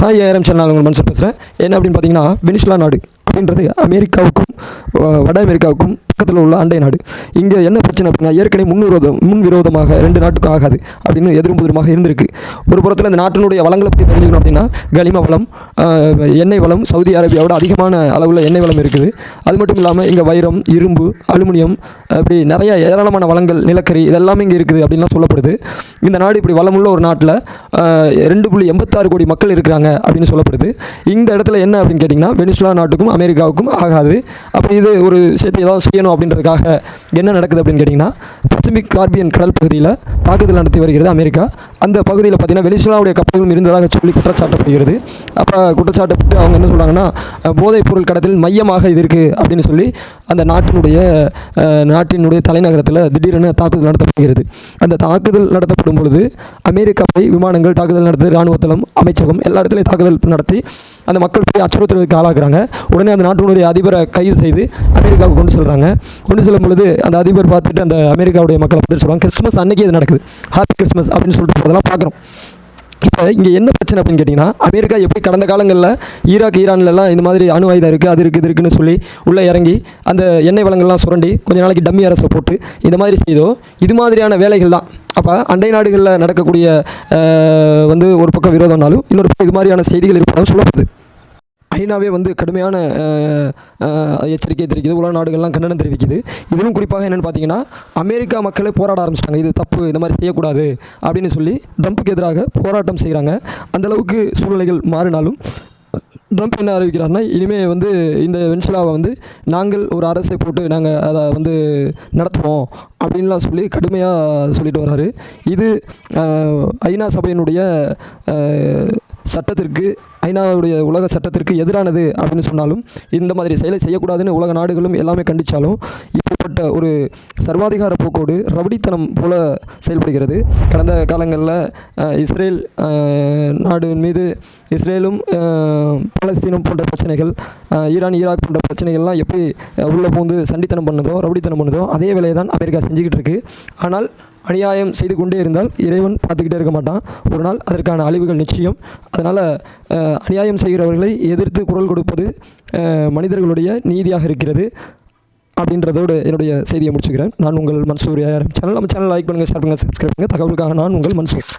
Hi ARM channel உங்கள் மனுஷன் பேசுகிறேன். என்ன அப்படின்னு பார்த்தீங்கன்னா, வெனிசுலா நாடு அப்படின்றது அமெரிக்காவுக்கும் வட அமெரிக்காவுக்கும் பக்கத்தில் உள்ள அண்டை நாடு. இங்கே என்ன பிரச்சனை அப்படின்னா, ஏற்கனவே முன்விரோதமாக ரெண்டு நாட்டுக்கும் ஆகாது அப்படின்னு எதிரும் புதிருமாக இருந்திருக்கு. ஒரு புறத்தில் இந்த நாட்டினுடைய வளங்களை பற்றி தெரிஞ்சுக்கணும் அப்படின்னா, கனிம வளம், எண்ணெய் வளம் சவுதி அரேபியாவோட அதிகமான அளவில் எண்ணெய் வளம் இருக்குது. அது மட்டும் இல்லாமல் இங்கே வைரம், இரும்பு, அலுமினியம், இப்படி நிறைய ஏராளமான வளங்கள், நிலக்கரி இதெல்லாமே இங்கே இருக்குது அப்படின்லாம் சொல்லப்படுது. இந்த நாடு இப்படி வளமுள்ள ஒரு நாட்டில் 2.86 கோடி மக்கள் இருக்கிறாங்க அப்படின்னு சொல்லப்படுது. இந்த இடத்துல என்ன அப்படின்னு கேட்டிங்கன்னா, வெனிசுலா நாட்டுக்கும் அமெரிக்காவுக்கும் ஆகாது. அப்போ இது ஒரு விஷயத்தை ஏதாவது செய்யணும் அப்படின்றதுக்காக என்ன நடக்குது அப்படின்னு கேட்டிங்கன்னா, பசிபிக் கார்பியன் கடல் பகுதியில் தாக்குதல் நடத்தி வருகிறது அமெரிக்கா. அந்த பகுதியில் பார்த்திங்கன்னா வெனிசுலாவுடைய கப்பல்களும் இருந்ததாக சொல்லி குற்றச்சாட்டப்படுகிறது. அப்போ குற்றச்சாட்டப்பட்டு அவங்க என்ன சொல்கிறாங்கன்னா, போதைப் பொருள் கடத்தலில் மையமாக இது இருக்குது அப்படின்னு சொல்லி அந்த நாட்டினுடைய தலைநகரத்தில் திடீரென தாக்குதல் நடத்தப்படுகிறது. அந்த தாக்குதல் நடத்தப்படும் பொழுது அமெரிக்காவை விமானங்கள் தாக்குதல் நடத்தி, இராணுவத்தளம், அமைச்சகம் எல்லா இடத்துலையும் தாக்குதல் நடத்தி அந்த மக்கள் போய் அச்சுறுத்தலுக்கு ஆளாக்குறாங்க. உடனே அந்த நாட்டினுடைய அதிபரை கைது செய்து அமெரிக்காவுக்கு கொண்டு செல்கிறாங்க. கொண்டு செல்லும் பொழுது அந்த அதிபர் பார்த்துட்டு அந்த அமெரிக்காவுடைய மக்களை பற்றி சொல்லுவாங்க. கிறிஸ்மஸ் அன்னைக்கு இது நடக்குது, ஹாப்பி கிறிஸ்மஸ் அப்படின்னு சொல்லிட்டு அதெல்லாம் பார்க்குறோம். இப்போ இங்கே என்ன பிரச்சனை அப்படின்னு கேட்டிங்கன்னா, அமெரிக்கா எப்படி கடந்த காலங்களில் ஈரான்லலாம் இந்த மாதிரி அணு ஆயுதம் இருக்குது, அது இருக்குது, இது இருக்குதுன்னு சொல்லி உள்ளே இறங்கி அந்த எண்ணெய் வளங்கள்லாம் சுரண்டி கொஞ்ச நாளைக்கு டம்மி அரசை போட்டு இந்த மாதிரி செய்தோ, இது மாதிரியான வேலைகள் தான். அப்போ அண்டை நாடுகளில் நடக்கக்கூடிய ஒரு பக்கம் விரோதம்னாலும் இன்னொரு பக்கம் இது மாதிரியான செய்திகள் இருப்பதாக சொல்லப்படுது. ஐநாவே கடுமையான எச்சரிக்கை தெரிவிக்குது. உலக நாடுகள்லாம் கண்டனம் தெரிவிக்குது. இதுவும் குறிப்பாக என்னென்னு பார்த்தீங்கன்னா, அமெரிக்கா மக்களே போராட ஆரம்பிச்சிட்டாங்க. இது தப்பு, இந்த மாதிரி செய்யக்கூடாது அப்படின்னு சொல்லி ட்ரம்ப்புக்கு எதிராக போராட்டம் செய்கிறாங்க. அந்தளவுக்கு சூழ்நிலைகள் மாறினாலும் ட்ரம்ப் என்ன அறிவிக்கிறார்னா, இனிமேல் இந்த வெனிசுலாவை நாங்கள் ஒரு அரசை போட்டு நாங்கள் அதை நடத்துவோம் அப்படின்லாம் சொல்லி கடுமையாக சொல்லிட்டு வர்றாரு. இது ஐநா சபையினுடைய சட்டத்திற்கு, ஐநாவுடைய உலக சட்டத்திற்கு எதிரானது அப்படின்னு சொன்னாலும், இந்த மாதிரி செயலை செய்யக்கூடாதுன்னு உலக நாடுகளும் எல்லாமே கண்டித்தாலும், இப்படிப்பட்ட ஒரு சர்வாதிகார போக்கோடு ரவுடித்தனம் போல செயல்படுகிறது. கடந்த காலங்களில் இஸ்ரேல் நாடு மீது இஸ்ரேலும் பாலஸ்தீனம் போன்ற பிரச்சனைகள், ஈரான் ஈராக் போன்ற பிரச்சனைகள்லாம் எப்படி உள்ளே பூந்து சண்டித்தனம் பண்ணுதோ, ரவுடித்தனம் பண்ணுதோ, அதே வேலையை தான் அமெரிக்கா செஞ்சுக்கிட்டு இருக்குது. ஆனால் அநியாயம் செய்து கொண்டே இருந்தால் இறைவன் பார்த்துக்கிட்டே இருக்க மாட்டான். ஒரு நாள் அதற்கான அழிவுகள் நிச்சயம். அதனால் அநியாயம் செய்கிறவர்களை எதிர்த்து குரல் கொடுப்பது மனிதர்களுடைய நீதியாக இருக்கிறது அப்படின்றதோடு என்னுடைய செய்தியை முடிச்சுக்கிறேன். நான் உங்கள் மன்சூர் ஏஆர்எம் சேனல். நம்ம சேனல் லைக் பண்ணுங்கள், ஷேர் பண்ணுங்கள், சப்ஸ்கிரைப் பண்ணுங்கள். தகவலுக்காக நான் உங்கள் மன்சூர்.